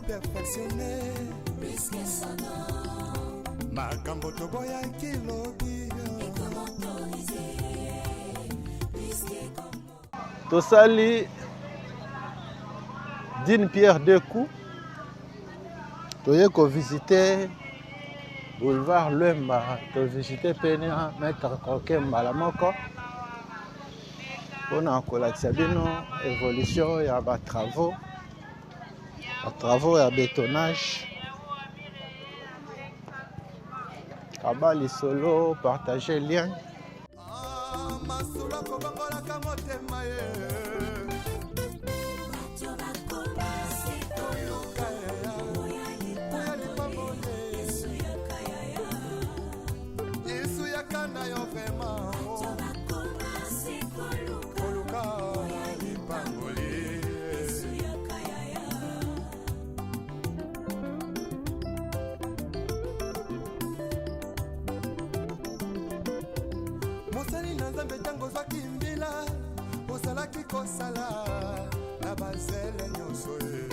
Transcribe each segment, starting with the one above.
Perfectionné makambo toboya kilobi tosali d'une pierre deux coups toye ko visiter boulevard Lemba to visiter pena maître Coquet mbala moko pona kolakisa bino évolution ya ba travaux à bétonnage. Kabali solo, partagez le lien. Mosali na nzambe tango zwaki mbila osalaki kosala na bazele nyonso ye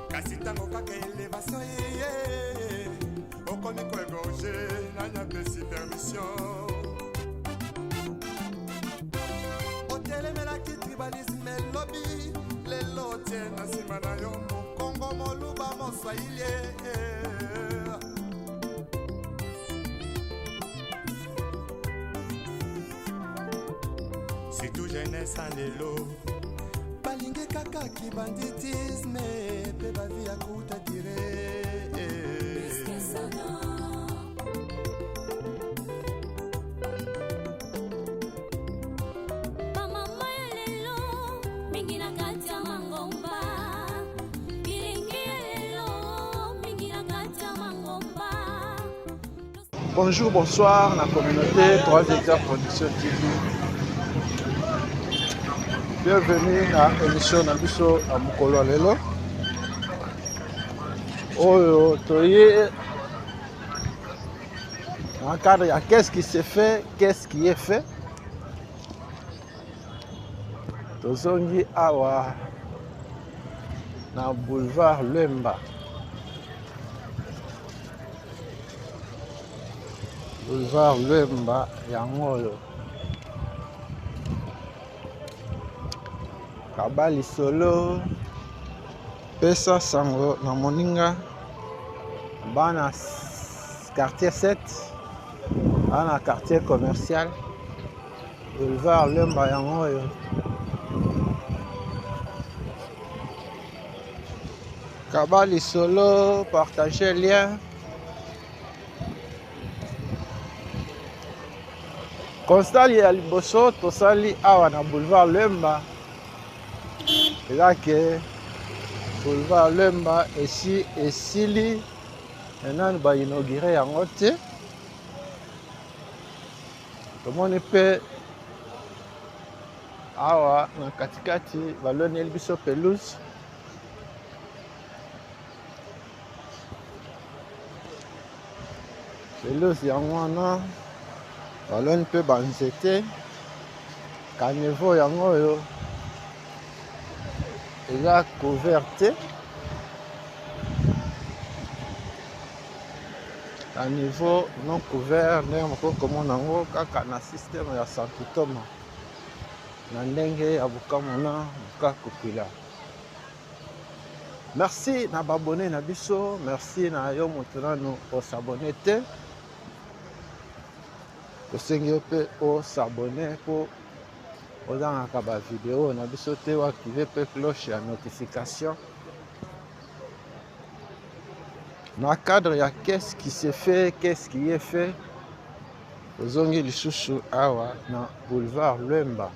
kasi tango kaka elevation ye okomi koegorge nanya pesi permission otelemelaki tribalisme elobi lelo tie na nsima na yo mokongo moluba moswahili c'est tout jeunesse en lelo balinge kaka ki banditisme pe bavi ya kuta dire Bonjour, bonsoir, la communauté 3 hectares Production TV. Bienvenue à l'émission Nabiso à Mukolo Lelo. Oh, toye. En cadre, il y a qu'est-ce qui s'est fait, qu'est-ce qui est fait. Tozongi awa na boulevard Lemba. Boulevard Lemba yango Kabali solo pesa sango na moninga bana quartier 7 bana quartier commercial Boulevard Lemba yango Kabali solo partagez lien. Constat ya liboso tosali awa na boulevard Lemba. Là que boulevard Lemba ici esili maintenant ba inaugurer yango te. Tomoni pe awa na katikati baloni biso pelouse. Pelouse yango wana baloni pe banzete caniveau yango oyo eza couverte à niveau non couvert ndenge moko komona yango kaka na système ya Santutoma na ndenge ya bukamona buka kopila. Merci na babone na biso, merci na yo moto nano osabone te. Osengi pe osabone po ozanga ba vidéo na biso te wa activer pe cloche ya notification. Na cadre ya qu'est-ce qui s'est fait, qu'est-ce qui est fait. Ozongi lisusu awa na boulevard Lemba.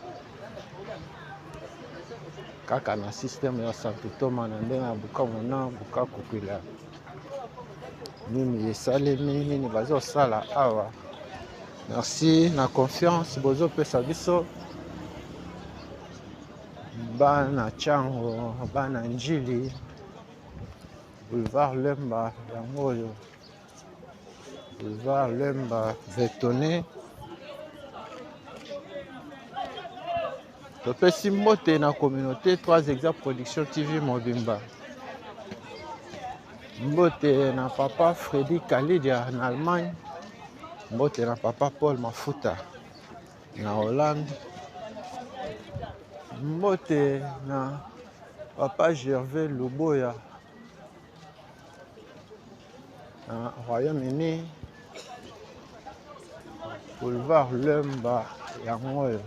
Kaka na système ya Santutoma na ndenge ya bukamona buka kopila. nini esalemi nini bazosala awa. Merci na confiance bozopesa biso bana chango bana njili boulevard Lemba yango oyo boulevard Lemba Vetone. Topesi mbote na communauté 3 Exact Production TV Mobimba. Mbote na papa Freddy Kalidia na Allemagne. Mbote na papa Paul Mafuta na Hollande. Mbote na papa Gervais Luboya na Royaume-Uni. Boulevard Lemba yango oyo.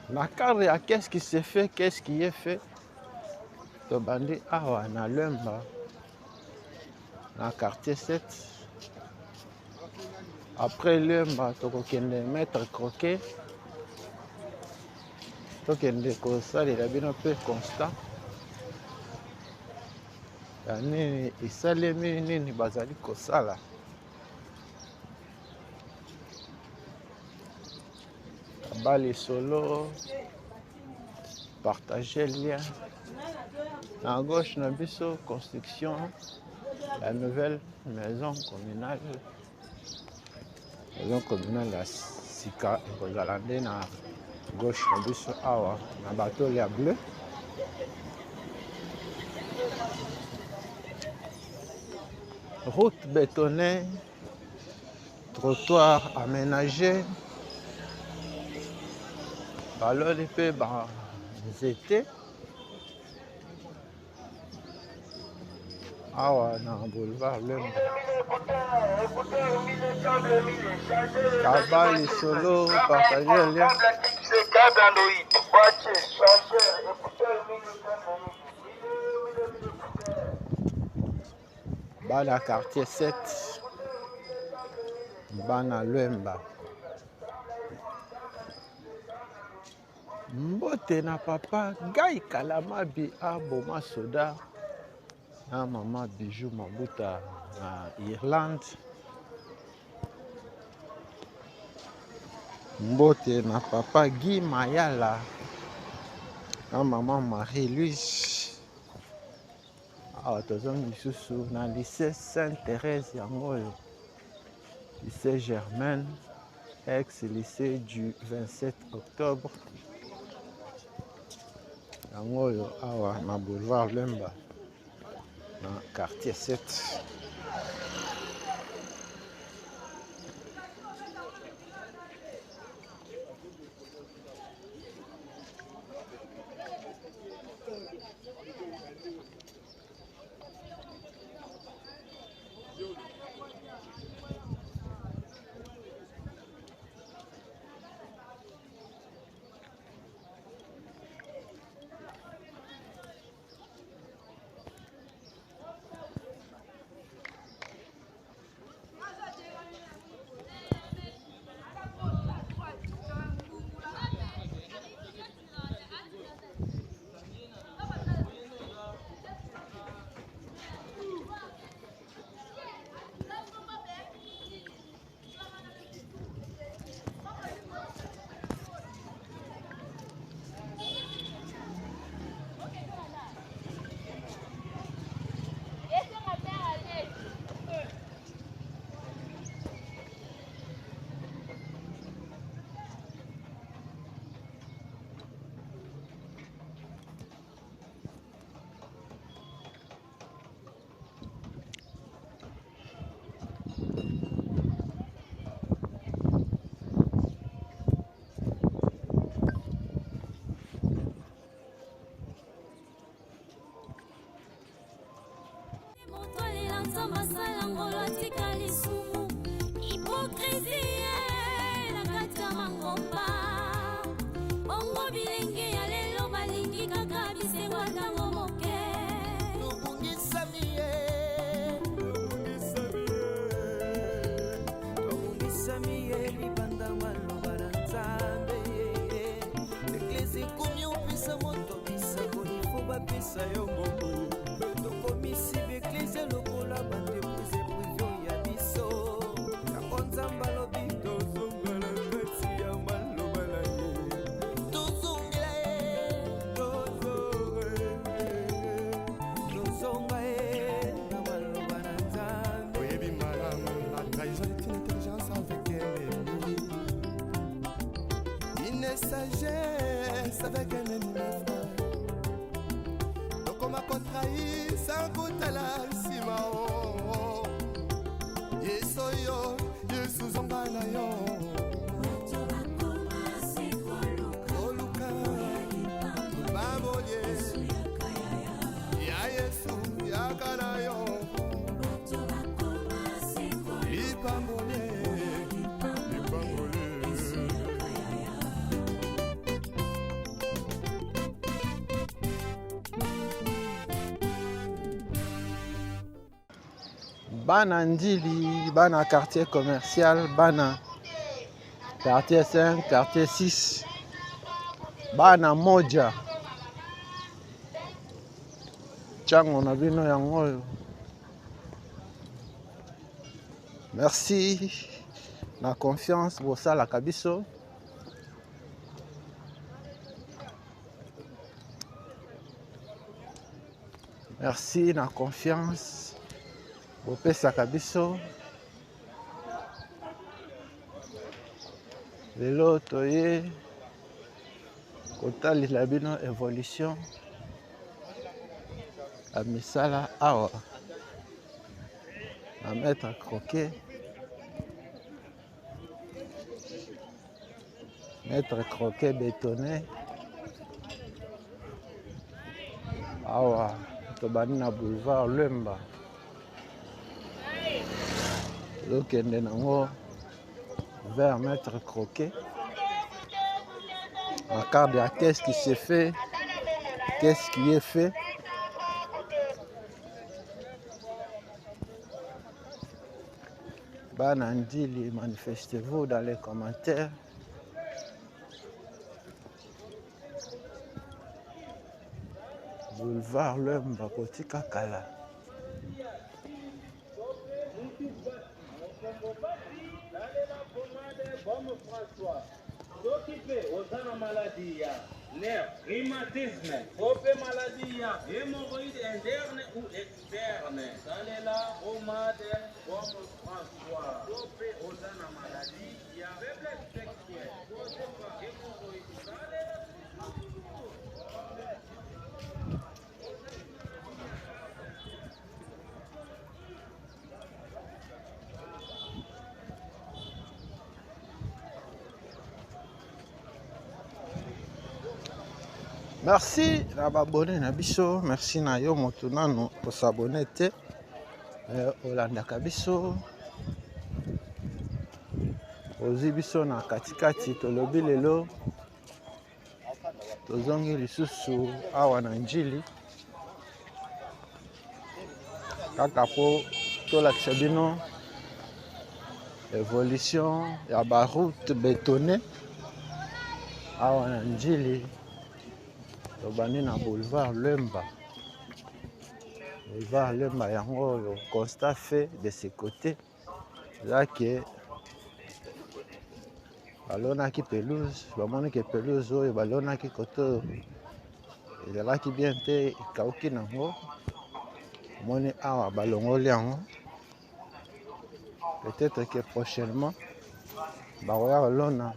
La cadre, qu'est-ce qui s'est fait, qu'est-ce qui est fait. Tobandi awa na Lemba, na quartier 7. Après Lemba, tokokende mettre croquet. Tokende kosalela bino pe constat. Yani esalemi nini bazali kosala. Bali solo, partager le lien. À gauche, na biso construction, la nouvelle maison communale. Maison communale à Sika et na gauche, na biso awa, na bateau ya bleu. Route bétonnée, trottoir aménagé. Baloli pe ba nzete awa na boulevard Lemba. Kabali solo partager le lien. Bana quartier 7 bana Lemba. Mbote na papa Gai Kalamabi a Boma Soda na mama Bijou Mabuta na Irlande. Mbote na papa Guy Mayala na mama Marie-Louise. Awa tozongi lisusu na lycée Sainte-Thérèse yango oyo. Lycée Germaine, ex-lycée du 27 octobre. Yango oyo awa na boulevard Lemba na quartier 7. Sagesse avec un ennemi frère. Donc on m'a contrahi sans goûter la simao. Yesoyo, Yesu zongana yo. Oluka, baboye. Ya Yesu, ya kanayo. Ipambole, ipambole. Bana Ndili, bana quartier commercial, bana quartier 5, quartier 6, bana moja. Chango na bino yango. Merci na confiance bosala kabiso. Merci na confiance. Bopesa kabiso. Lelo toye kotalila bino évolution ya misala awa na maître croquet. Maître croquet bétonné awa tobani na boulevard Lemba. Lokende nango vers maître croquet. La carte de qu'est-ce qui s'est fait, qu'est-ce qui est fait. Bana Ndili, manifestez-vous dans les commentaires. Boulevard Lemba, Kotika Kala. François, s'occuper aux maladies, nerfs, rhumatisme, trophée maladie, hémorroïdes internes ou externes. Allez là, pomade, comme François. Trophée aux maladies, faiblesse sexuelle, hémorroïdes, Merci na babone na biso, merci na yo moto nano ko s'abonner te. Olanda kabiso. Ozi biso na katikati tolobi lelo. Tozongi lisusu awa na Njili. Kaka po tolakisa bino évolution ya ba route bétonnée awa na Njili. Tobani na boulevard Lemba. Boulevard Lemba yango le constat fait de ce côté. Là que balonaki pelouse, bamoni ke pelouse oyo balonaki koto ezalaki bien te ekauki nango. Moni awa balongoli yango. Peut-être que prochainement bakoya kolona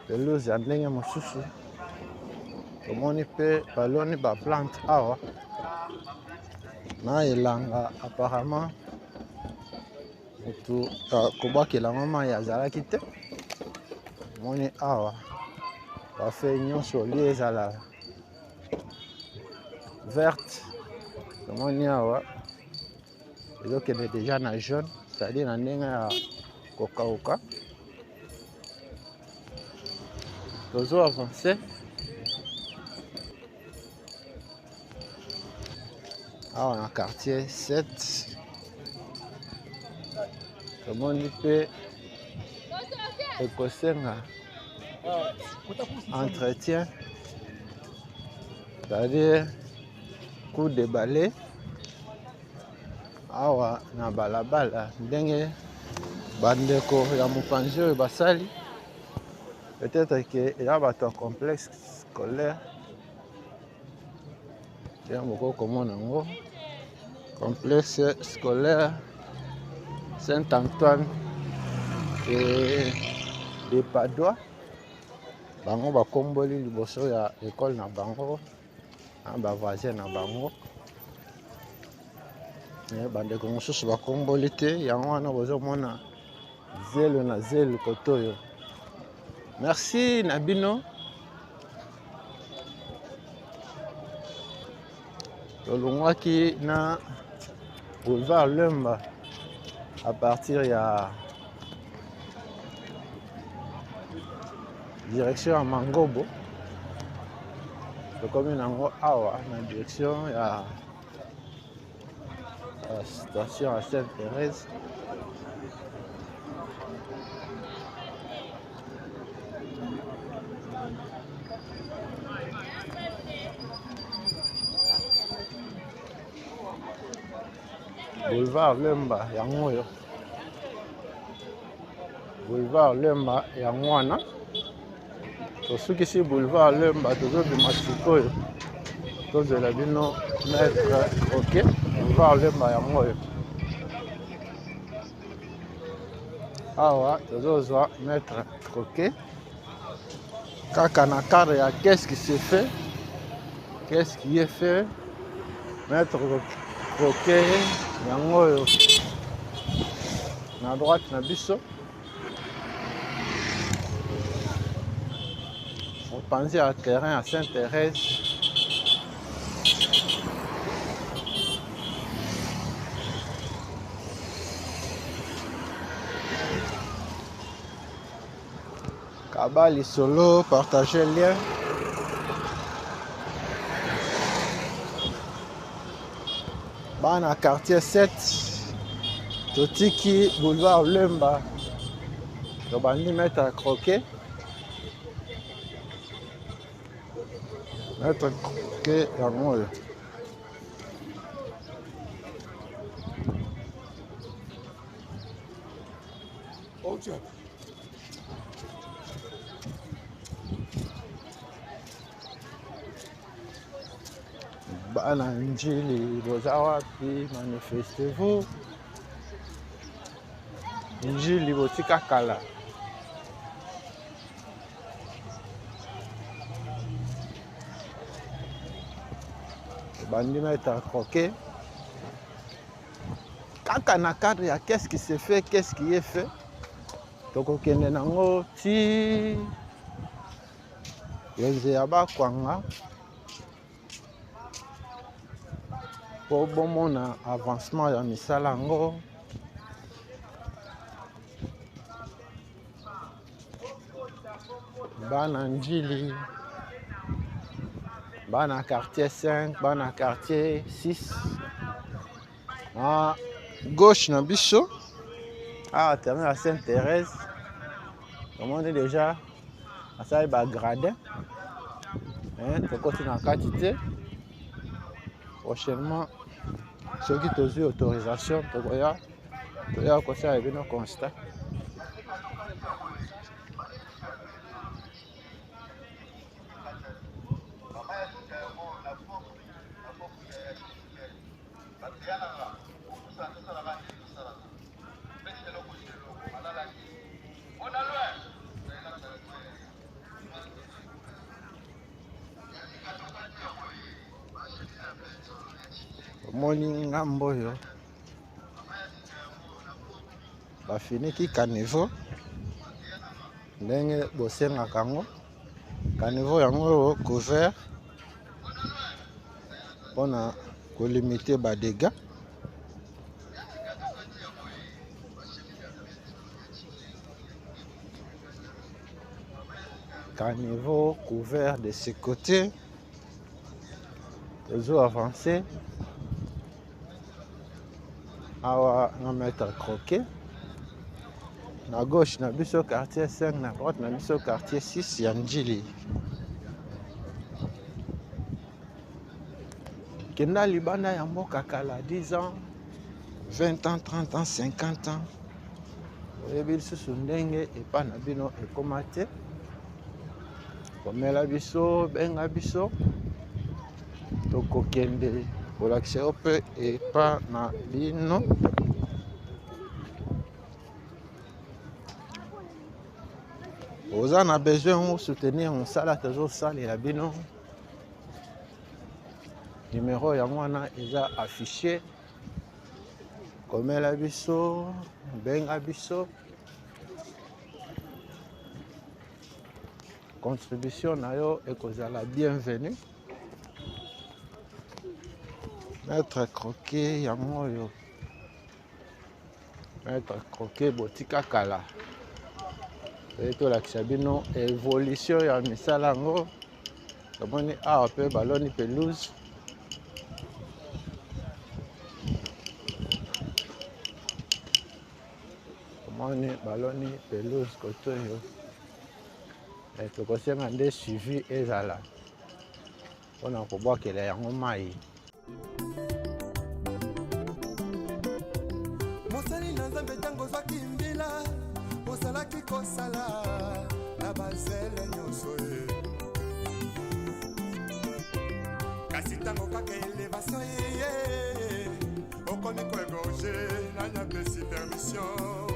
pelouse ya ndenge mosusu. Tomoni pe baloni ba plante awa na elanga apparemment mutu kobakela mama ya zalaki te. Moni awa ba fait nyonso li ezala verte. Tomoni awa ezokende déjà na jaune, c'est-à-dire na ndenge ya kokauka. Tozo avancer. Awa na quartier 7. Tomoni pe ekosenga entretien c'est-à-dire coup de balai awa na balabala ndenge bandeko ya mopanzi oyo basali peut-être que ya bato ya complexe scolaire ya moko komona yango complexe scolaire Saint-Antoine de Padoua. Bango bakomboli liboso ya école na bango na ba voisin na bango. Bandeko mosusu bakomboli te yango wana bozomona zelo na zelo kotoyo. Merci na bino. Tolongwaki na boulevard Lemba à partir ya direction à Mangobo. Tokomi nango awa na direction ya station à Sainte-Thérèse. Boulevard Lemba yango yo. Boulevard Lemba yango wana. Tosukisi boulevard Lemba tozobima sikoyo. Tozela bino maître OK. Boulevard Lemba yango yo. Awa tozozwa maître OK. Kaka na cadre ya qu'est-ce qui se fait? Qu'est-ce qui est fait? Maître OK yango yo. Na droite na biso. On pense à terrain à Sainte-Thérèse. Kabali solo, partagez le lien. Bana quartier 7. Totiki boulevard Lemba. Tobandi mettre à croquer. Mettre à croquer yango yo. Bana njili boza wapi manifestez-vous. Njili botika kala. Bandi mettre à croquer. Kaka na cadre ya qu'est-ce qui se fait, qu'est-ce qui est fait. Tokokende nango ti yenze ya bakwanga. Po bomona avancement ya misala yango. Bana njili. Bana quartier 5, bana quartier 6. À gauche na biso. Ah, terminé à Sainte-Thérèse. Comment on est déjà à ça ba gradin. To côté na quantité. Prochainement ceux qui ont eu autorisation to voya. To ya ko ça est bien constat. Moni ngambo yo bafiniki caniveau ndenge bosengaka yango caniveau yango couvert mpona kolimite badega. Caniveau couvert de ce côté. Les eaux avancées. Awa on va mettre à croquer. À gauche, na biso quartier 5, na droite, na biso quartier 6, Yanjili. Kenda libanda ya mboka kala 10 ans, 20 ans, 30 ans, 50 ans. Oyebi lisusu ndenge epa na bino ekoma te. Komela biso, benga biso. Tokokende kolakisa yo mpe epa na bino. Oza na besoin de soutenir mosala tozosalela bino. Numéro ya mwana eza affiché. Komela biso, benga biso. Contribution na yo ekozala bienvenue. Maître Croquet yango oyo. Maître Croquet botika kala. Tolakisa bino évolution ya misala yango. Tomoni awa mpe baloni pelouse. Tomoni baloni pelouse koto oyo. Tokosenga nde suivi ezala mpona kobwakela yango mai. mosali na nzambe ntango ozwaki mbila ozalaki kosala na bazele nyonso ye kasi ntango kaka elevation ye okomi koegorge nani apesi permission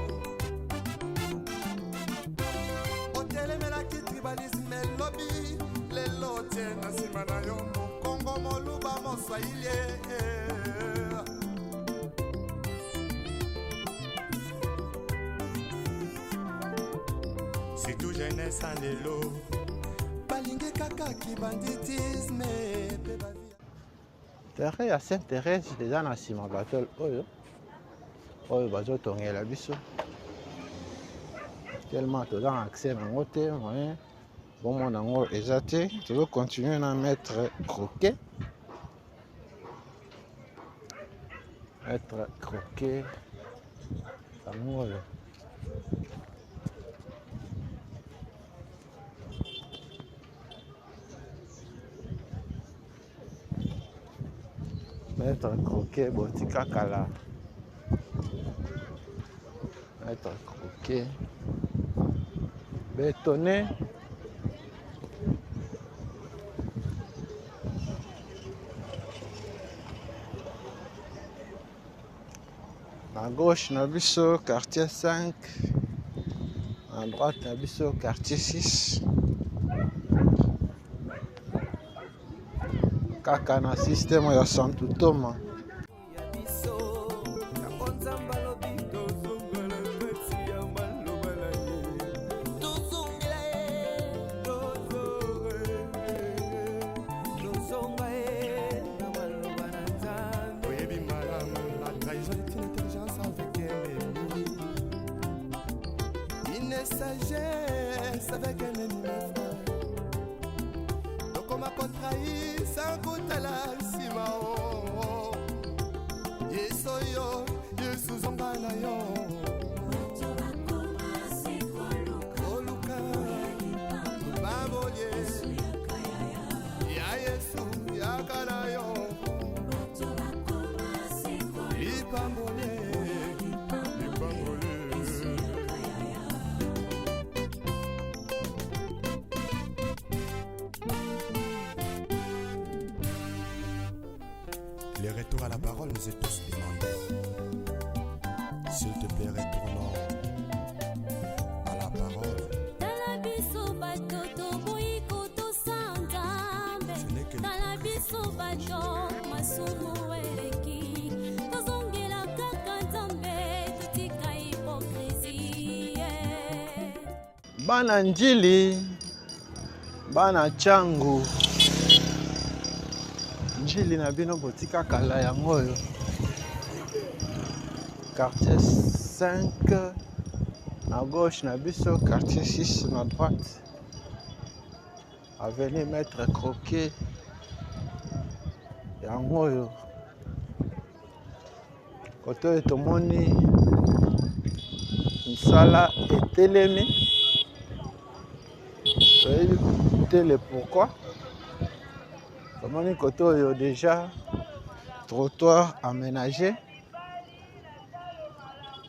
otelemelaki tribalisme elobi lelo tie na nsima na yo mokongo moluba moswahili surtout jeunesse en lelo balingi kaka kibanditisme pe bavia Terre ya Sainte-Thérèse eza na nsima batole oyo bazotongela biso. Tellement toza na accès nango te moyen bomona yango eza te. Tozocontinue na Maître Croquet. Maître Croquet yango oyo. Maître Croquet botika kala. Maître Croquet bétonné. À gauche na biso quartier 5, à droite na biso quartier 6. Kaka na système ya Santo Toma. Sagesse avec un ennemi donc on m'a contrahi sans goûter la simao yesoyo yesu zongana yo oluka baboye ya yesu yakala yo lipambole Le retour à la parole nous est tous demandé. S'il te plaît, retournons à la parole. Ce n'est que Bana njili, bana changu. Njili na bino botika kala yango oyo. Quartier 5 à gauche na biso, quartier 6 na droite. Avenue Maître Croquet yango oyo. Koto etomoni nsala etelemi. Toyebi te le pourquoi. Tomoni koto oyo déjà trottoir aménagé.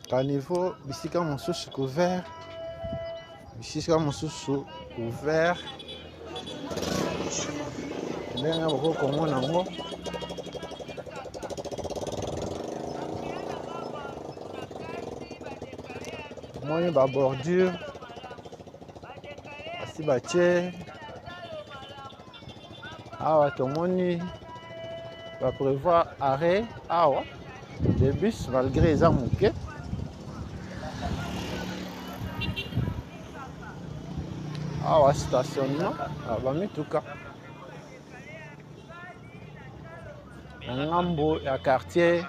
Caniveau, bisika mosusu couvert. Bisika mosusu ouvert. Ndenge bokomona yango. Moni ba bordure. Asi batie. Awa tomoni va prévoir arrêt awa des bus malgré les amouquets. Awa stationnement bamituka na ngambo ya quartier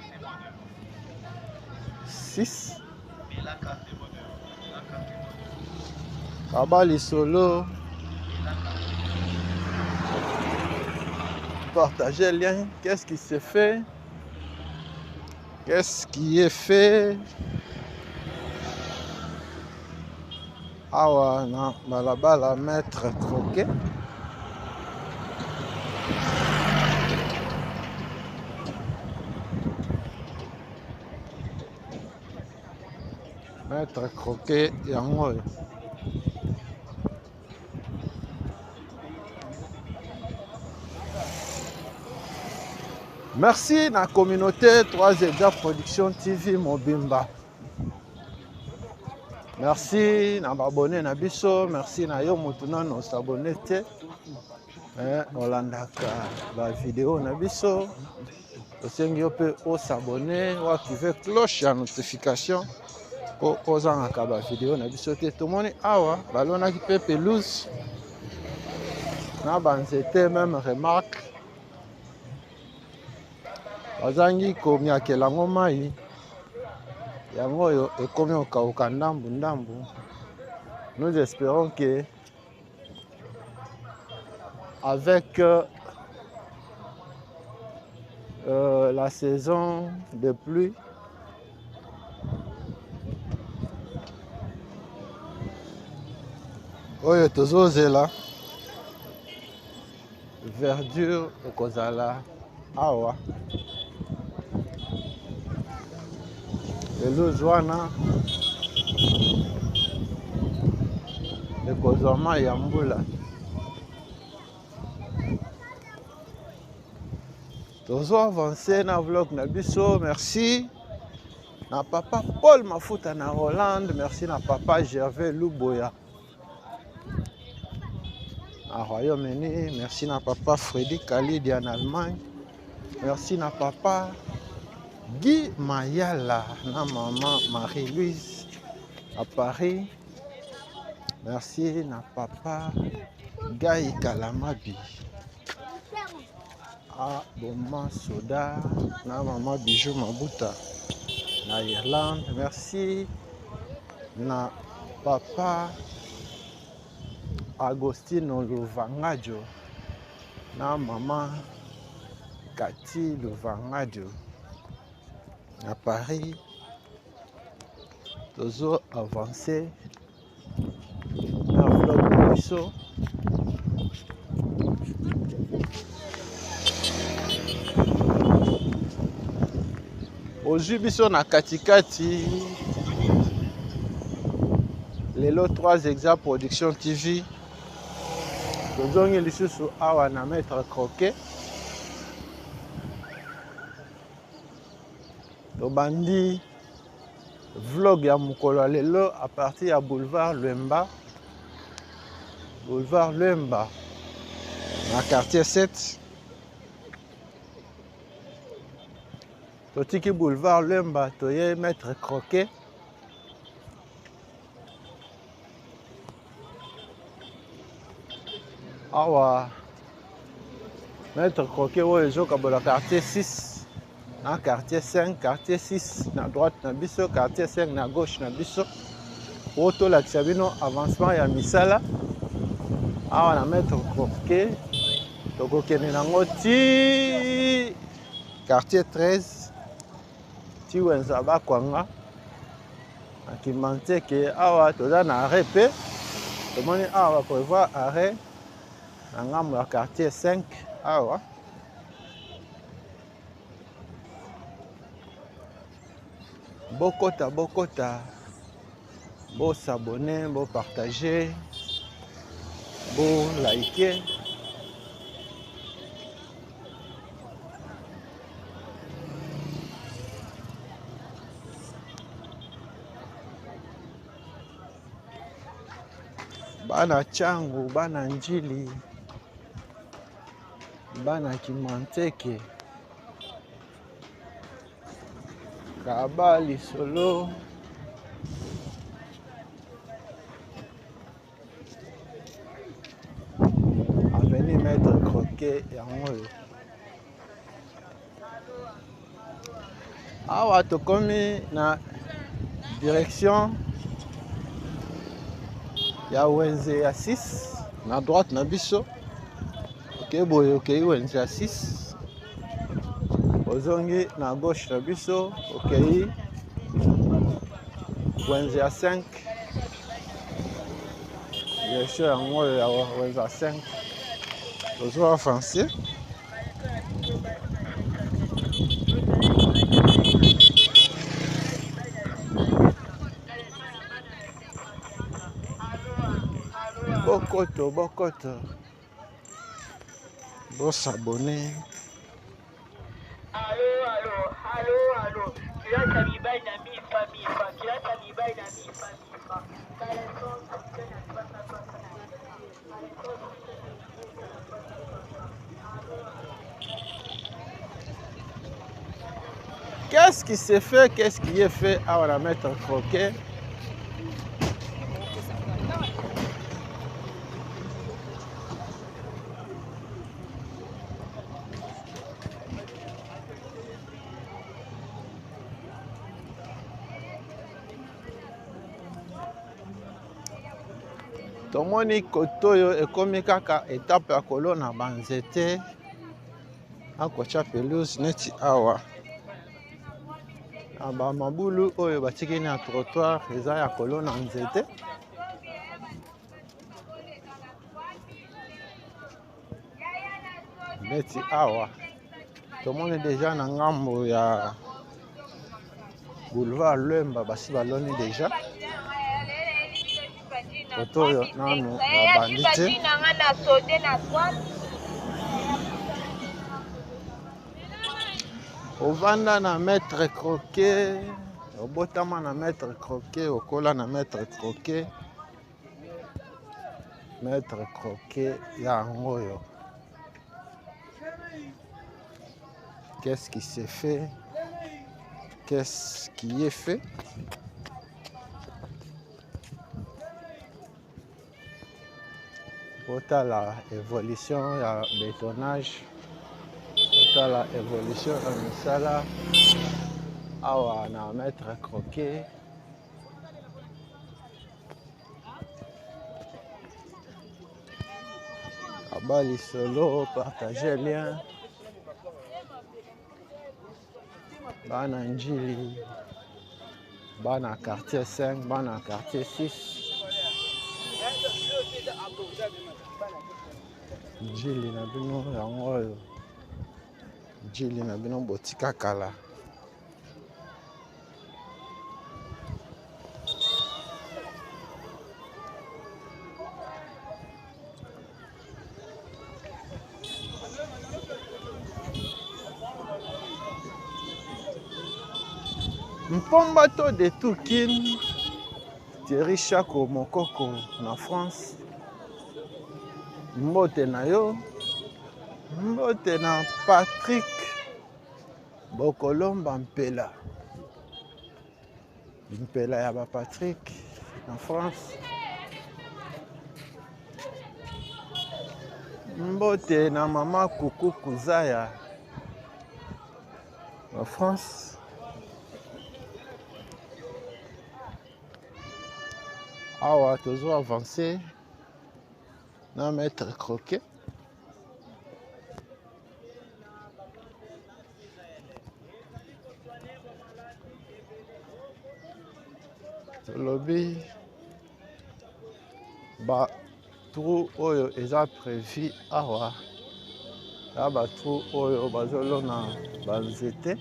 6 Kabali Solo. Partager le lien. Qu'est-ce qui se fait? Qu'est-ce qui est fait? Awa na balabala maître croquet. Maître croquet yango. Merci na communauté 3 Hectares Production TV Mobimba. Merci na abonné na biso, merci na yo mutuna no s'abonner te. Olandaka ba vidéo na biso. Osengi pe o s'abonner ou activer cloche ya notification po ozanga ba vidéo na biso te. Tomoni awa balona ki pe pelouse. Na banzete même remarque. Bazangi komiakela ngo mai yango oyo ekomi okauka ndambu ndambu. Nous espérons que avec la saison de pluie oyo tozozela verdure okozala awa. Pelouse wana ekozwa mai ya mbula. Tozo avancer na vlog na biso. Merci na papa Paul Mafuta na Hollande. Merci na papa Gervais Luboya na Royaume-Uni. Merci na papa Freddy Khalidi en Allemagne. Merci na papa Guy Mayala na maman Marie-Louise à Paris. Merci na papa Gaï Kalamabi à Boma Soda na maman Bijou Mabuta na Irlande. Merci na papa Agostino Luvangajo na maman Cathy Luvangajo à Paris. Tozo avancé na vlog na biso. Ozwi biso na katikati lelo 3 Hectares Production TV. Tozongi lisusu awa na maître croquet. Tobandi vlog ya mukolo lelo à partir ya boulevard Lemba. Boulevard Lemba na quartier 7. Totiki boulevard Lemba toye maître croquet. Awa maître croquet oyo ezokabola quartier 6 na quartier 5, quartier 6 na droite na biso, quartier 5 na gauche na biso. Po tolakisa bino avancement ya misala. Awa na maître croquet tokokende nango ti quartier 13 ti wenza bakwanga akimante ke awa toza na arrêt pe tomoni awa prévoir arrêt na ngambo ya quartier 5 awa Bokota, bokota. Bon s'abonner, bon partager, bon liker. Bana changu, bana njili, bana kimanteke, kabali solo. Aveni mettre croquet yango. Awa tokomi na direction ya wenze ya 6 na droite na biso. Ok boye okei wenze ya 6. Ozongi na gauche na biso okei wenze ya 5. Direction yango ya wenze ya 5. Tozo avancer. Bokoto, bokoto. Bon s'abonner. Allô. Kilasa mibai na mifa. Qu'est-ce qui se fait, qu'est-ce qui est fait à la mettre croquet? Tomoni kotoyo ekomi kaka étape ya kolona banzete akotia pelouse neti awa. Ba mabulu oyo batiki na trottoir eza ya kolona nzete. Neti awa. Tomoni déjà na ngambo ya boulevard Lemba basi baloni déjà. Kotoyo nanu na bandite. Ovanda na maître croquet, obotama na maître croquet, okola na maître croquet. Maître croquet ya ngoyo. Qu'est-ce qui s'est fait? Qu'est-ce qui est fait? Otala évolution ya bétonnage. Otala évolution ya misala. Awa na maître croquet. Abali solo, partagez lien. Bana njili. Bana quartier 5, bana quartier 6. Njili na bino yango oyo. Njili na bino botika kala. Mpomba to de Toukine, Thierry Chako Mokoko na France. Mbote na yo, mbote na Patrick Bokolomba Mpela. Mpela ya ba Patrick na France. Mbote na mama Kuku Kuzaya na France. Awa tozo avancer na maître croquet. Tolobi ba trou oyo eza prévu awa. Ya ba trou oyo bazolona banzete.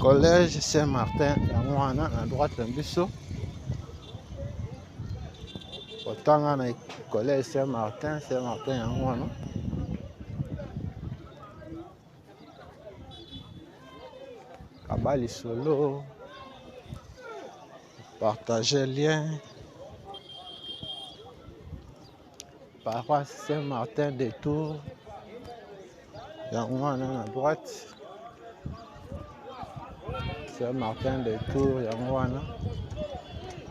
collège Saint-Martin yango wana na droite na biso. Otanga na collège Saint-Martin yango wana. Kabali solo. Partagez lien. Paroisse Saint-Martin des Tours. Yango wana na droite. Saint-Martin des Tours yango wana.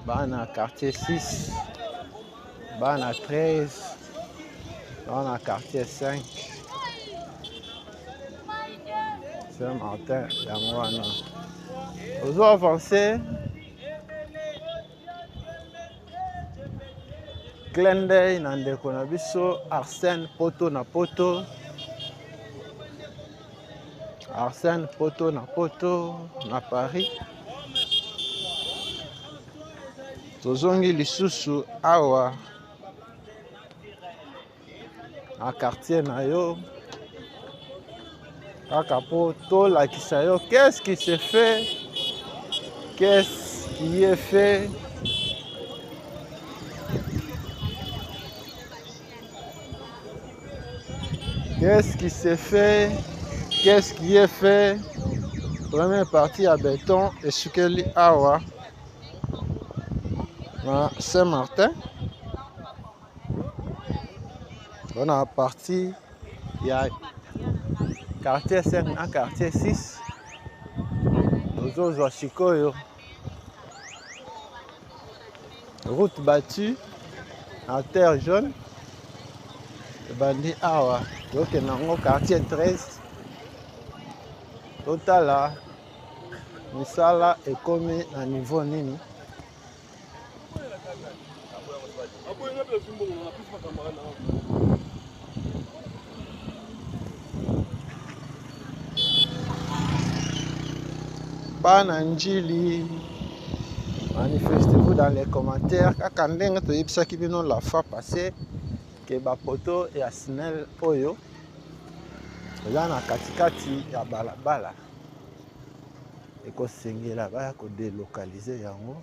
Bana quartier 6. Bana 13. Bana quartier 5. Saint-Martin yango wana. Ozo avancer. Clin d'œil na ndeko na biso Arsène poto na poto. Arsène poto na Paris. Tozongi lisusu awa na quartier na yo. Kaka po tolakisa yo qu'est-ce qui se fait, qu'est-ce qui est fait. Qu'est-ce qui se fait, qu'est-ce qui est fait. Première partie à béton et sukeli awa na Saint-Martin. On a partie il y a quartier 5 na quartier 6. Ozo sikoyo. Route battue en terre jaune. Bandi awa donc nango quartier 13. Totala misala ekomi na niveau nini. Bana njili, manifestez-vous dans les commentaires. Kaka ndenge toyebisaki bino la fois passée que bapoto ya SNEL oyo eza na katikati ya balabala. Ekosengela baya kodélocaliser yango.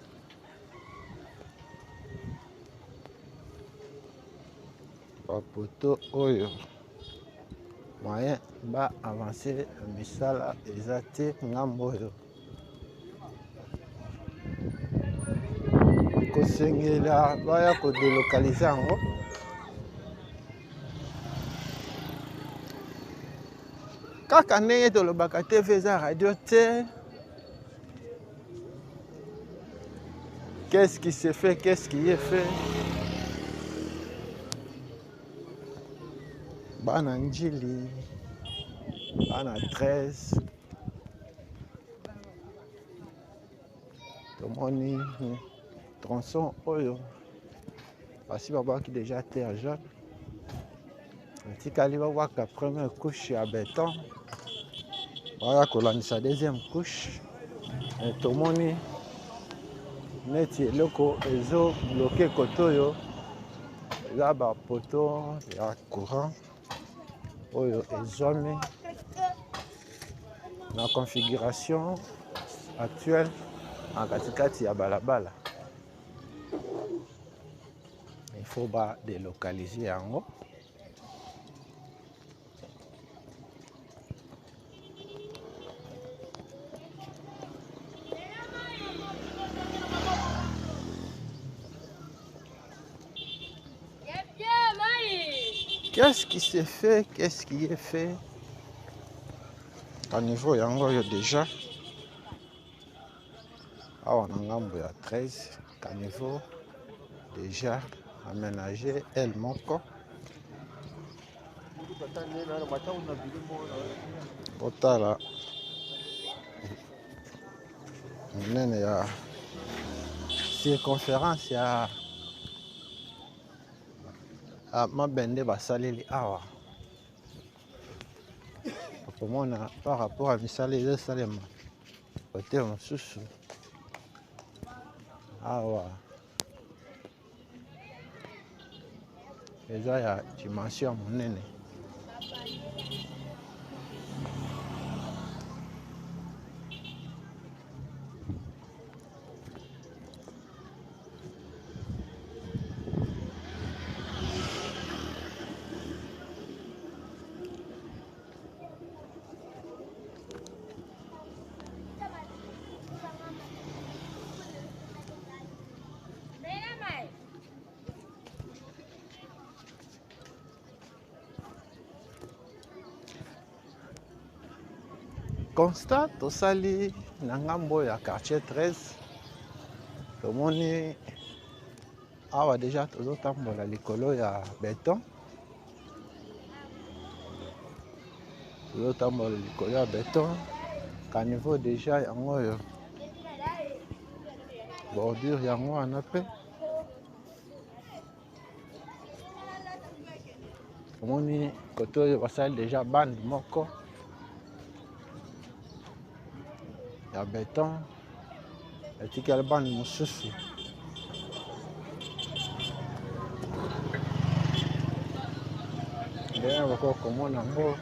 Bapoto oyo moyen ba avancer misala eza te ngambo oyo. Ekosengela baya kodélocaliser yango. Kaka ndenge tolobaka TV eza radio te. Qu'est-ce qui se fait, qu'est-ce qui est fait. Bana njili, bana 13. Tomoni tronçon oyo. Basi babaki déjà terre jaune. Tikali babaka première couche ya béton. Voilà kolandisa deuxième couche. Et tomoni neti eloko ezo bloqué kotoyo. Là ba poto ya courant oyo ezwami na configuration actuelle en katikati ya balabala. Il faut ba délocaliser yango. Qu'est-ce qui se fait, qu'est-ce qui est fait. À niveau yango yo déjà. Awa na ngambo ya 13 caniveau déjà aménagé el moko. Otala nene ya circonférence ya mabende basaleli awa. Okomona par rapport à misala ezosalema côté mosusu awa eza ya dimension monene. constat tosali na ngambo ya quartier 13 tomoni awa déjà tozotambola likolo ya béton caniveau déjà yango oyo bordure yango wana mpe tomoni kote oyo basali déjà bande moko ya béton etikali bande mosusu ndenge bakoki komona yango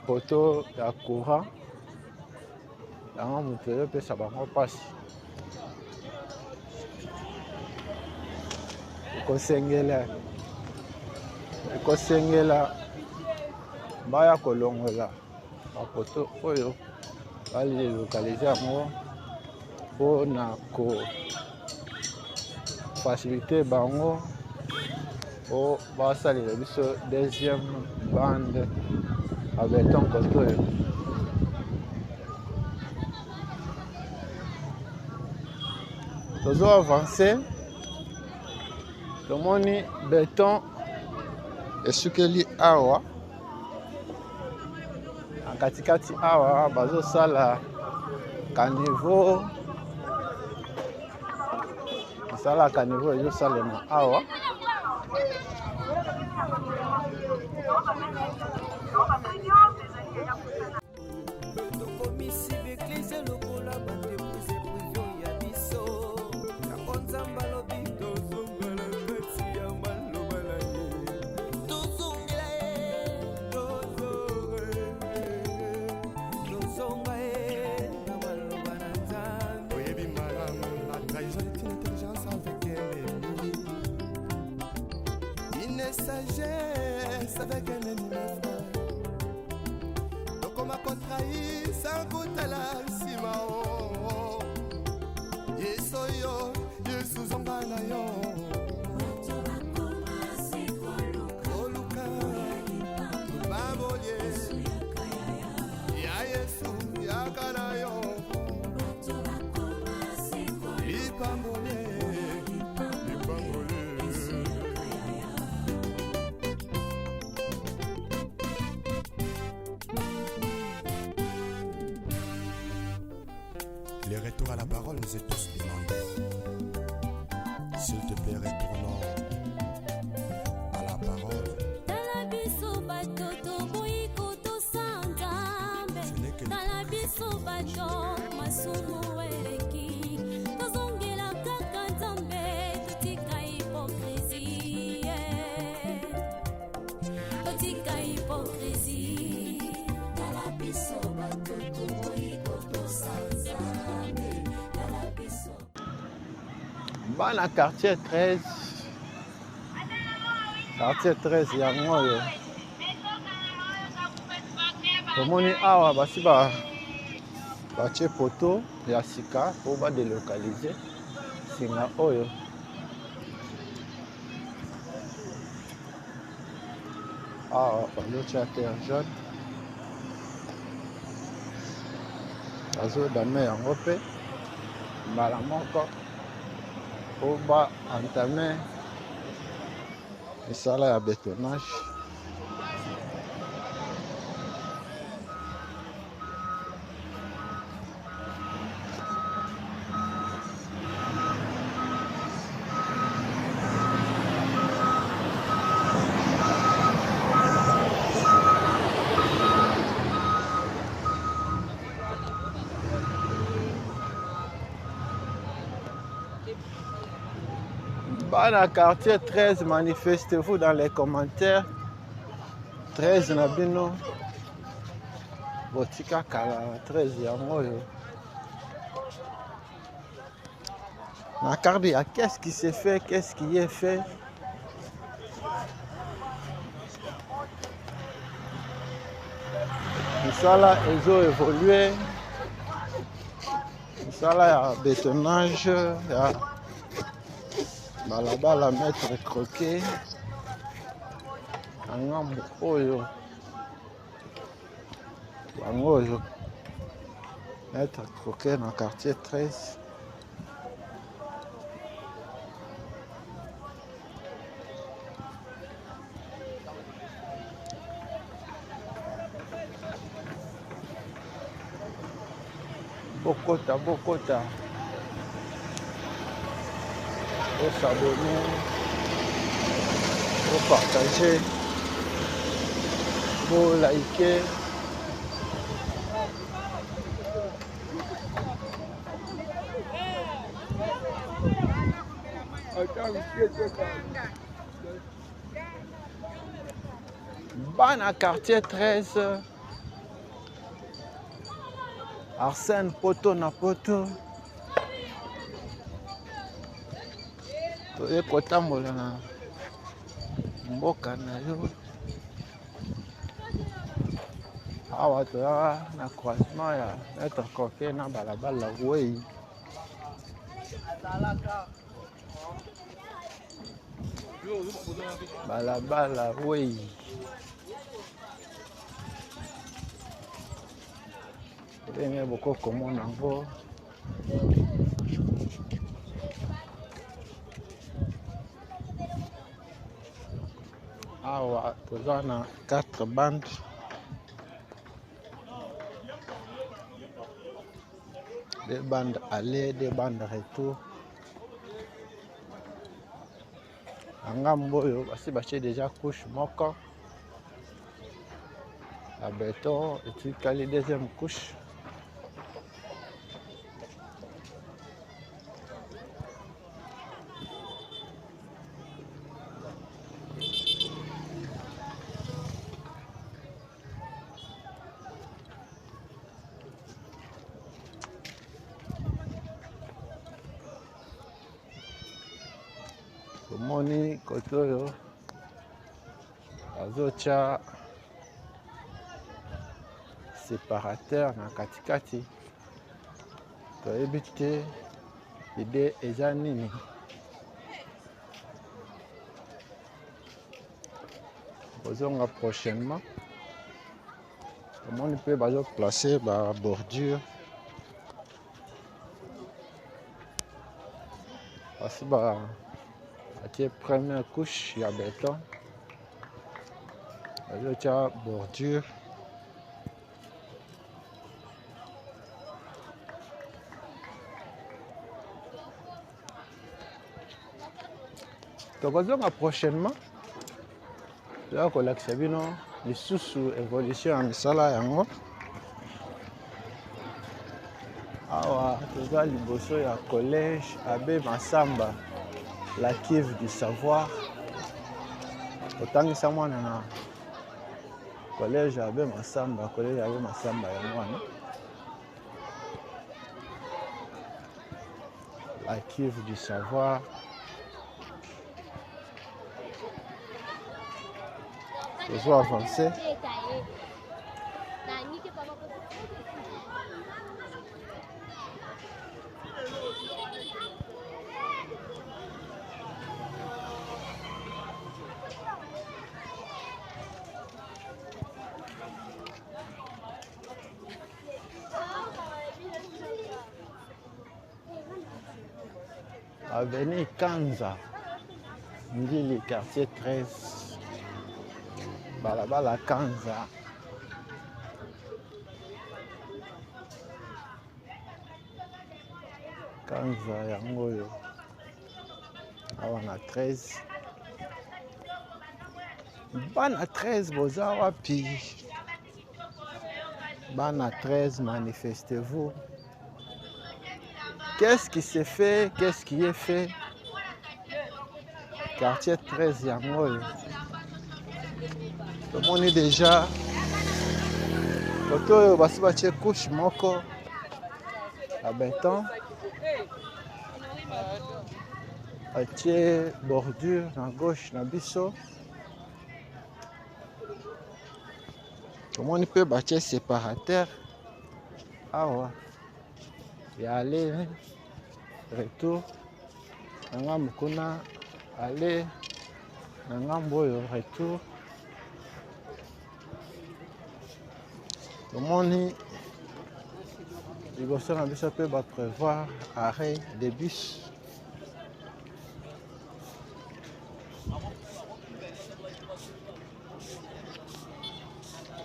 poto ya courant yango moto ezopesa bango mpasi ekosengela baya kolongola bapoto oyo balilokalize yango mpona kofacilite bango po basalela biso deuxième bande ya béton kote oyo tozo avance tomoni béton esukeli awa na katikati awa bazosala caniveau misala caniveau ezosalema awa sagesse avec un ennemi frère. Donc on m'a contrahi sans goûter la simao. Yesoyo, Yesuzonganayo. Oluka, Baboye, Ya Yesu, Yakanayo. Ipambole. Le retour à la parole nous est tous demandé. S'il te plaît, retournons à la parole. Ce n'est que bana quartier 13 yango oyo tomoni awa basi batie poto ya sika po badelokalize singa oyo awa bazotia terre jaune bazodame yango mpe mbala moko po baentame misala ya bétonnage. Bana quartier 13, manifestez-vous dans les commentaires. 13 nabino botika kala 13 yango oyo. Na carte ya qu'est-ce qui s'est fait, qu'est-ce qui est fait. Misala ezo évolué. Misala ya bétonnage ya balabala mettre croquet na ngambo oyo bango oyo être croqué na quartier 13. Bokota, bokota. Faut s'abonner, faut partager, faut liker. Bana quartier 13. Arsène poto na poto. Toye kotambola na mboka na yo. Awa toya na croisement ya être coquet na balabala wei. Balabala wei. Ndenge bokokomona yango. Awa toza na 4 bandes. Des bandes aller, des bandes retour. Ngambo oyo basi batie déjà couche moko ya béton etikali deuxième couche. Tomoni kote oyo azotia séparateur na katikati. Toyebi te ide eza nini. Bozonga prochainement. Tomoni mpe bazo placer ba bordure. Basi ba atie première couche ya béton. Bazotia bordure. Tokozonga prochainement. Toya kolakisa bino lisusu évolution ya misala yango. Awa toza liboso ya collège Abbé Massamba, la Kive du savoir. Otangisa mwana na collège Abbé Massamba, collège Abbé Massamba ya mwana. La Kive du savoir. Toujours avancé. Avenue Kanza, Ngili, quartier 13. Balabala Kanza. Kanza yango oyo. Awa na 13. Bana 13 boza wapi? Bana 13, manifestez-vous. Qu'est-ce qui s'est fait? Qu'est-ce qui est fait? Quartier 13 yango oyo. Tout le monde est déjà. Koto oyo basi batie couche moko ya béton. Batie bordure na gauche na biso. Tomoni mpe batie séparateur awa ya aller retour na ngambo kuna aller na ngambo oyo retour. tomoni liboso na biso mpe baprévoir arrêt de bus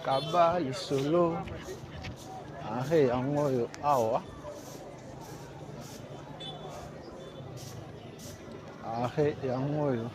kaba lisolo arrêt yango oyo awa arrêt yango oyo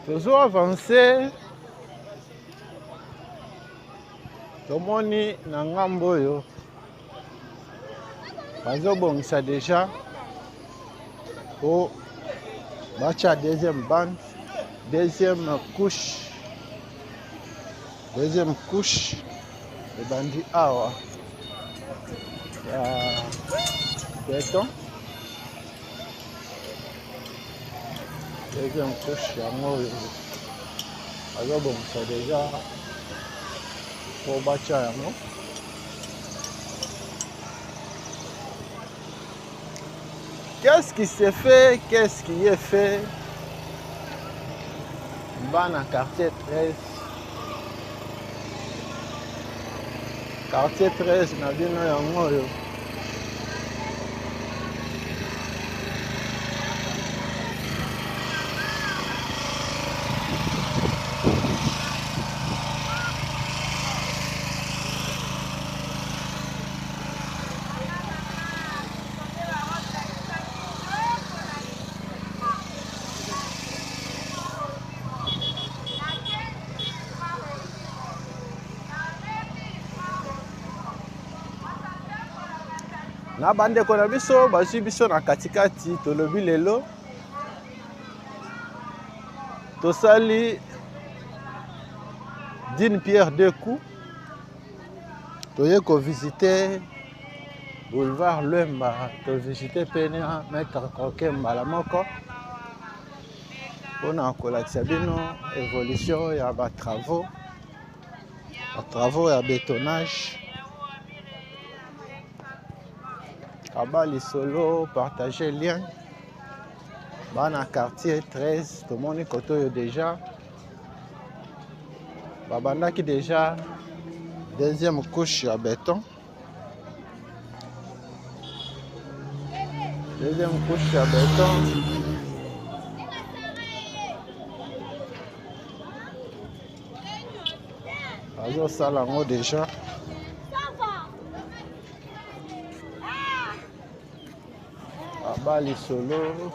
tozo avancer tomoni na ngambo oyo bazobongisa deja po bacha deuxième bande deuxième couche ebandi awa ya béton deuxième couche yango oyo bazobongisa deja po bacha yango qu'est-ce qui se fait qu'est-ce qui est fait bana quartier 13 na bino yango oyo na bandeko na biso bazwi biso na katikati tolobi lelo tosali d'une pierre deux coups toye kovisite boulevard Lwemba tovisite pene maître Coquet mbala moko mpona kolakisa bino évolution ya batravaux ya bétonnage Kaba lisolo partager lien bana quartier 13 tomoni koto yo déjà babandaki déjà deuxième couche ya béton bazosala yango déjà bali solo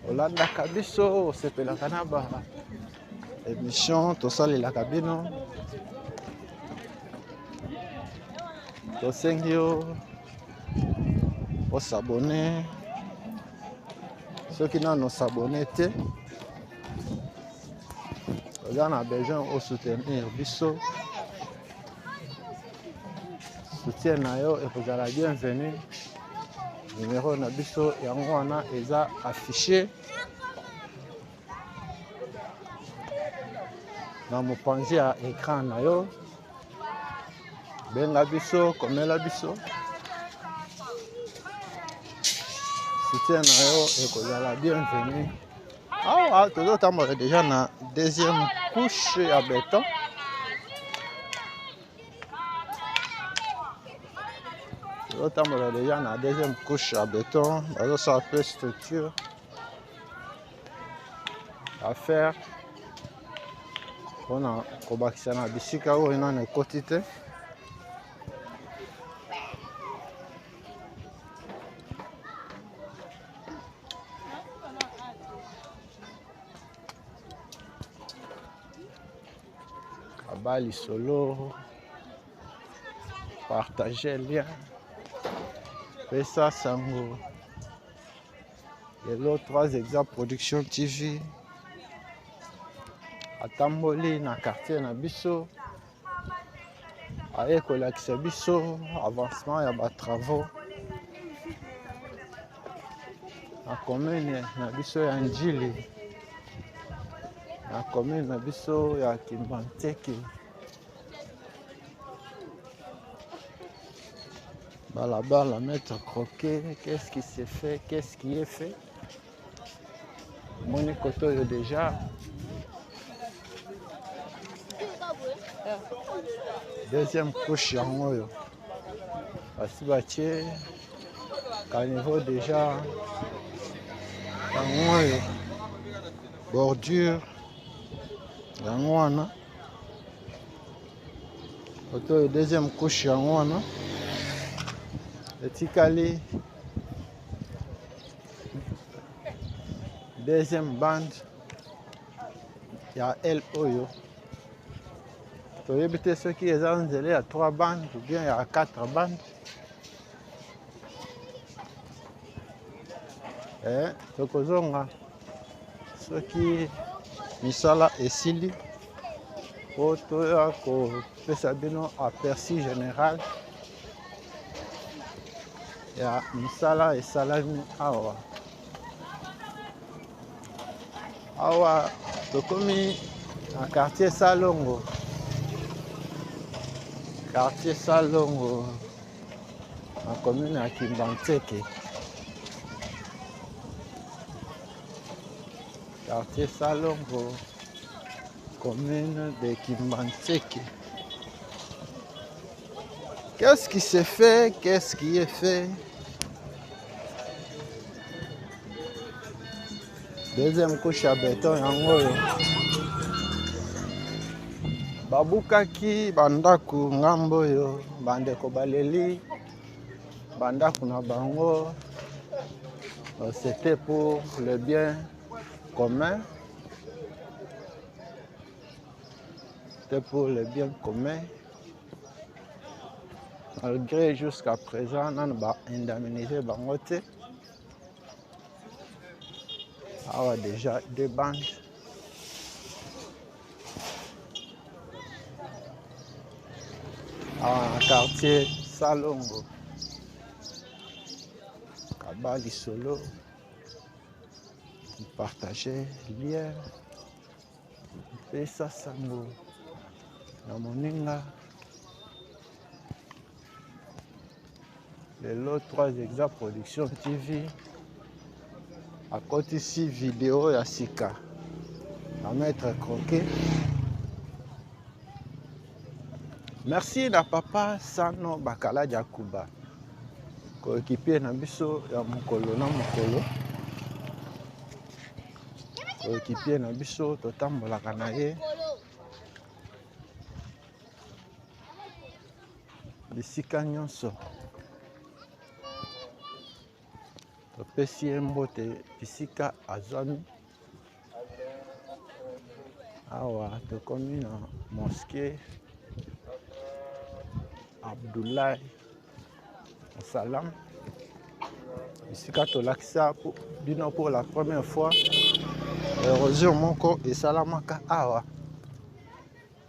olandaka biso osepelaka na ba émission tosalelaka bino tosengi yo osabone soki nano osabone te oza na besoin osoutenir biso soutien na yo ekozala bienvenu numéro na biso yango wana eza affiché na mopanzi ya écran na yo benga biso komela biso soutien na yo ekozala bienvenu awa tozotambola déjà na deuxième couche ya béton tozotambola déjà na deuxième couche ya béton bazosala peu structure à faire mpona kobakisa na bisika oyo nano ekoti te abali solo partager lien pesa sango lelo 3 exemples production TV atamboli na quartier na biso aye kolakisa biso avancement ya batravaux na commune na biso ya Njili, na commune na biso ya Kimbanteke. Balabala, mettre croquet, qu'est-ce qui s'est fait, qu'est-ce qui est fait. Mon écoto déjà. Deuxième couche yango yo. Basi batie caniveau déjà. Yango yo. Bordure. Yango wana. Koto deuxième couche yango wana. Etikali deuxième bande ya El Oyo. Toyebi te soki eza nzela ya 3 bandes ou bien ya 4 bandes. Tokozonga soki misala esili po toya kopesa bino aperçu général ya misala esalami awa. Awa tokomi na quartier Salongo. Quartier Salongo na commune ya Kimbanteke. Quartier Salongo, commune de Kimbanteke. Qu'est-ce qui s'est fait? Qu'est-ce qui est fait? Deuxième couche à béton yango yo. Babukaki bandaku ngambo yo, bandeko baleli bandaku na bango. C'était pour le bien commun. C'était pour le bien commun. Malgré jusqu'à présent, on va indemniser bango te. Awa déjà 2 bandes. Awa quartier Salongo. Kabali solo. Partager lien. Pesa sango. Na moninga. Le lot 3 Exa Production TV. À côté ici, vidéo ya sika. À mettre croquet. Merci na papa Sano Bakala Jakuba. Coéquipier na biso ya mokolo na mokolo. Coéquipier na biso totambolaka na ye. Bisika nyonso. Topesi ye mbote bisika azwami. Awa tokomi na mosquée Abdoulaye Salam. Bisika tolakisa bino pour la première fois. Érosion moko esalamaka awa.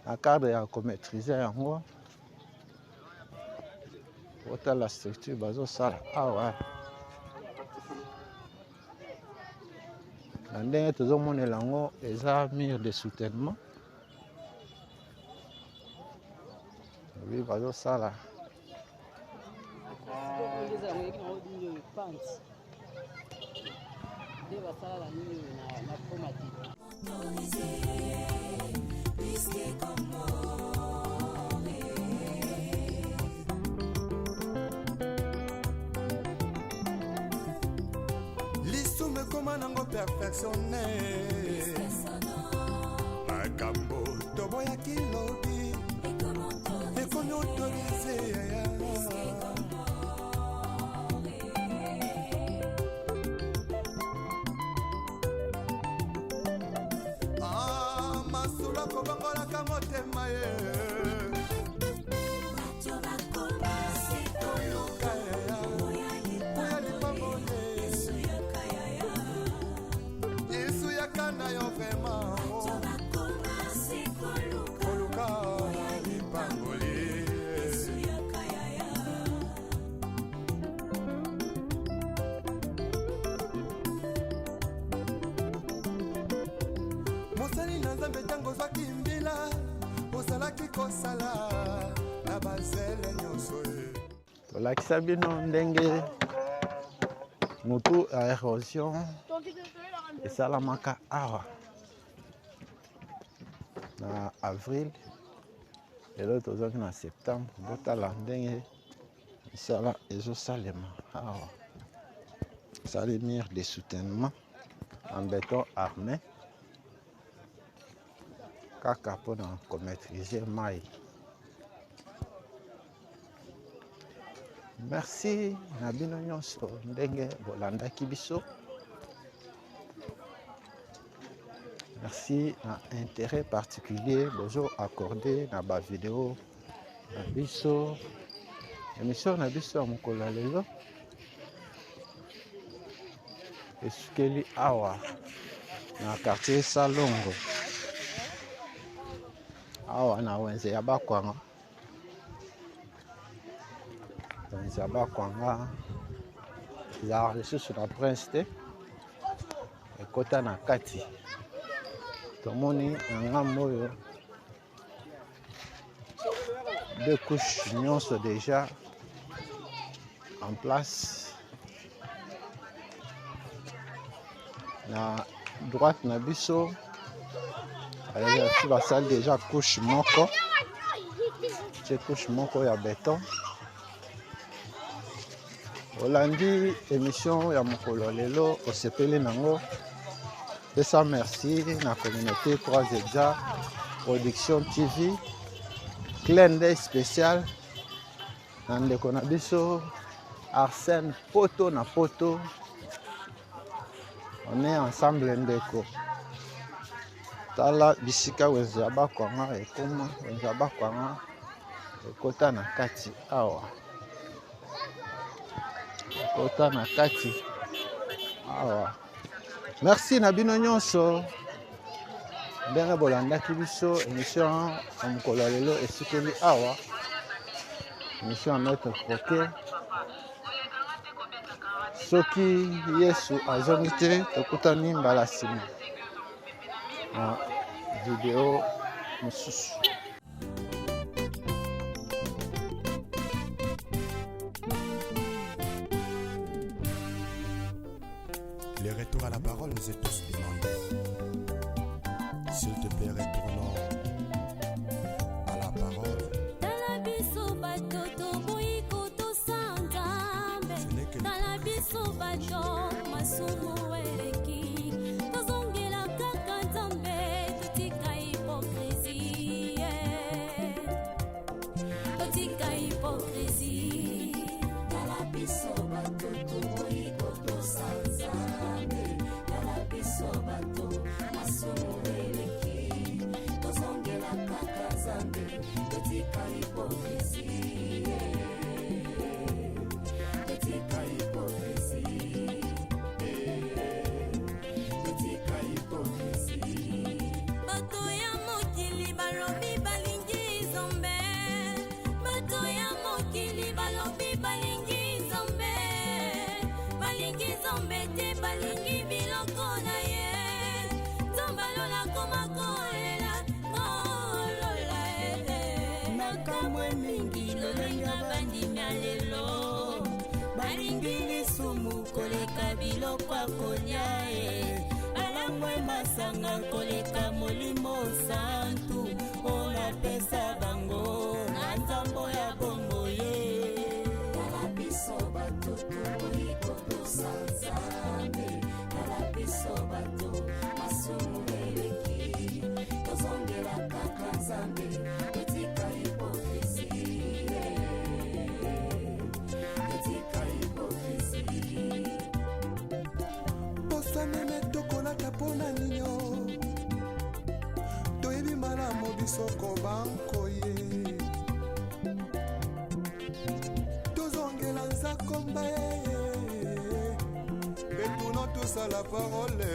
Na cadre ya komaîtriser yango. Ota la structure bazo sala awa. Ndenge tozomonela yango eza mur de soutènement. Oui, bazosala. Lisume koma nango perfectionné. Makambo toboya kilobi. Ekomi autorisé. Masula kobangolaka motema ye. tokoki kosala na bazele nyonso ye. Tolakisa bino ndenge motu ya érosion esalamaka awa na avril. Lelo tozalaki na septembre. Botala ndenge misala ezosalema awa. Sali mur de soutènement en béton armé kaka mpona komaîtriser mai. Merci na bino nyonso ndenge bolandaki biso. Merci na intérêt particulier bozo accordé na ba vidéo na biso. Émission na biso ya mokolo lelo esukeli awa na quartier Salongo awa na wenze ya Bakwanga. Wenze ya Bakwanga za lisusu na Prince te ekota na kati. Tomoni na ngambo oyo deux couches nyonso déjà en place. Na droite na biso basali déjà couche moko, c'est couche moko ya béton. Olandi émission ya mokolo lelo osepeli nango. Pesa merci na communauté 3 Production TV. Clin d'œil spécial na ndeko na biso Arsène poto na poto. On est ensemble ndeko. Tala bisika wenze ya Bakwanga ekoma wenze ya Bakwanga ekota na kati awa. Ekota na kati awa. Merci na bino nyonso ndenge bolandaki biso émission ya mokolo lelo esukeli awa. Émission ya Maître Croquet. Soki Yesu azongi te tokutani mbala nsima na video mosusu. Le retour à la parole nous est tous demandé. S'il te plaît, retournons à la parole. Masanga koleka molimo santu ona pesa bango na nzambo ya bongo ye kala biso bato iko sanzame kala biso bato masumu eleki tozongela kaka nzambe etika hipokrisie etika hipokrisie posa meme tokolata mpona ninyo toyebi malamu biso kobanko ye tozongela nzakomba ye mpe tuno tosala parole